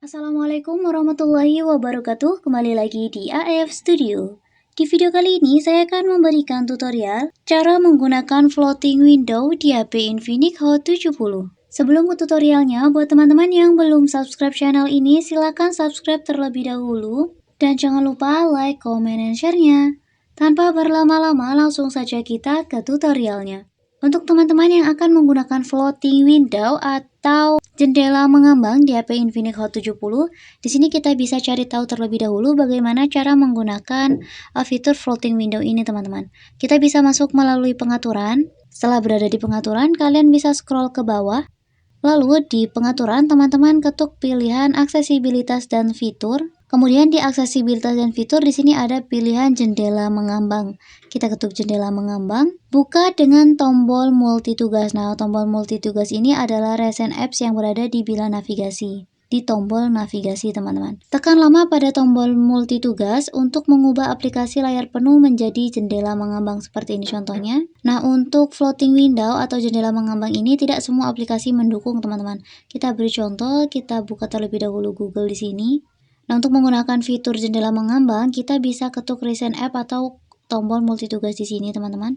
Assalamualaikum warahmatullahi wabarakatuh. Kembali lagi di AF Studio. Di video kali ini saya akan memberikan tutorial cara menggunakan floating window di HP Infinix Hot 70. Sebelum ke tutorialnya, buat teman-teman yang belum subscribe channel ini, silakan subscribe terlebih dahulu. Dan jangan lupa like, comment, dan share-nya. Tanpa berlama-lama, langsung saja kita ke tutorialnya. Untuk teman-teman yang akan menggunakan floating window atau jendela mengambang di HP Infinix Hot 70, di sini kita bisa cari tahu terlebih dahulu bagaimana cara menggunakan fitur floating window ini, teman-teman. Kita bisa masuk melalui pengaturan. Setelah berada di pengaturan, kalian bisa scroll ke bawah. Lalu di pengaturan, teman-teman ketuk pilihan aksesibilitas dan fitur. Kemudian di aksesibilitas dan fitur di sini ada pilihan jendela mengambang. Kita ketuk jendela mengambang. Buka dengan tombol multitugas. Nah, tombol multitugas ini adalah recent apps yang berada di bilah navigasi. Di tombol navigasi, teman-teman. Tekan lama pada tombol multitugas untuk mengubah aplikasi layar penuh menjadi jendela mengambang seperti ini contohnya. Nah, untuk floating window atau jendela mengambang ini tidak semua aplikasi mendukung, teman-teman. Kita beri contoh, kita buka terlebih dahulu Google di sini. Nah, untuk menggunakan fitur jendela mengambang, kita bisa ketuk recent app atau tombol multitugas di sini, teman-teman.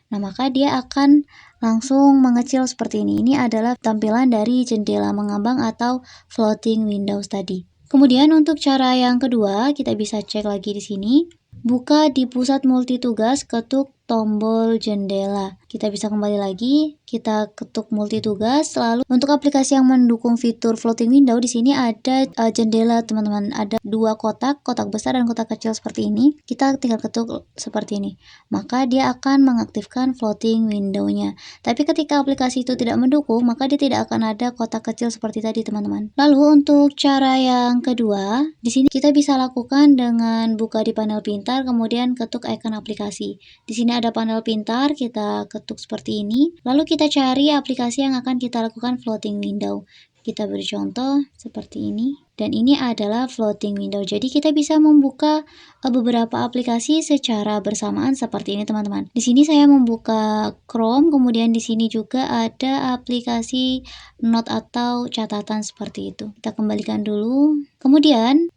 Nah, maka dia akan langsung mengecil seperti ini. Ini adalah tampilan dari jendela mengambang atau floating windows tadi. Kemudian untuk cara yang kedua, kita bisa cek lagi di sini. Buka di pusat multitugas, ketuk tombol jendela. Kita bisa kembali lagi, kita ketuk multitugas. Lalu untuk aplikasi yang mendukung fitur floating window, di sini ada jendela, teman-teman. Ada dua kotak besar dan kotak kecil seperti ini. Kita tinggal ketuk seperti ini. Maka dia akan mengaktifkan floating window-nya. Tapi ketika aplikasi itu tidak mendukung, maka dia tidak akan ada kotak kecil seperti tadi, teman-teman. Lalu untuk cara yang kedua, di sini kita bisa lakukan dengan buka di panel pintar, kemudian ketuk icon aplikasi. Di sini ada panel pintar, kita ketuk seperti ini. Lalu kita cari aplikasi yang akan kita lakukan floating window. Kita beri contoh seperti ini. Dan ini adalah floating window. Jadi kita bisa membuka beberapa aplikasi secara bersamaan seperti ini, teman-teman. Di sini saya membuka Chrome, kemudian di sini juga ada aplikasi note atau catatan seperti itu. Kita kembalikan dulu. Kemudian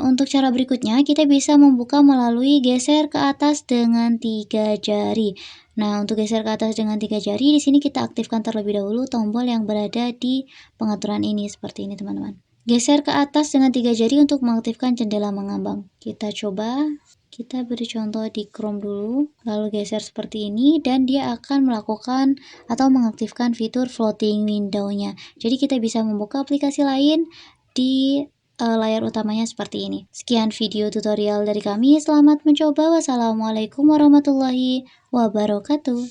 untuk cara berikutnya kita bisa membuka melalui geser ke atas dengan 3 jari. Nah, untuk geser ke atas dengan 3 jari, di sini kita aktifkan terlebih dahulu tombol yang berada di pengaturan ini seperti ini, teman-teman. Geser ke atas dengan 3 jari untuk mengaktifkan jendela mengambang. Kita coba, kita beri contoh di Chrome dulu, lalu geser seperti ini, dan dia akan melakukan atau mengaktifkan fitur floating window-nya. Jadi kita bisa membuka aplikasi lain di layar utamanya seperti ini. Sekian video tutorial dari kami, selamat mencoba. Wassalamualaikum warahmatullahi wabarakatuh.